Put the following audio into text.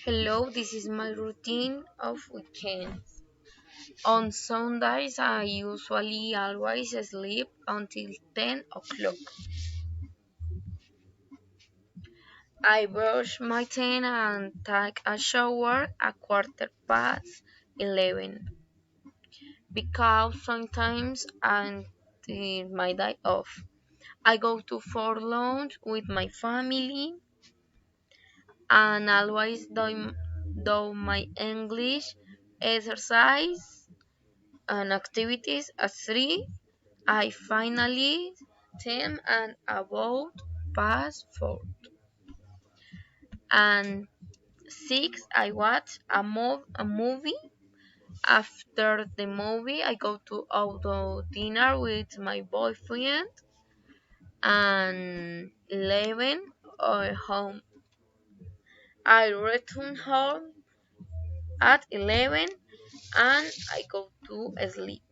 Hello, this is my routine of weekends. On Sundays, I usually always sleep until 10 o'clock. I brush my teeth and take a shower at quarter past 11 because sometimes I take my day off. I go to for lunch with my family and always do my English exercise and activities at 3. I finally 10 and about past 4. And 6 I watch a movie. After the movie I go to outdoor dinner with my boyfriend and 11 or home. I return home at 11 and I go to sleep.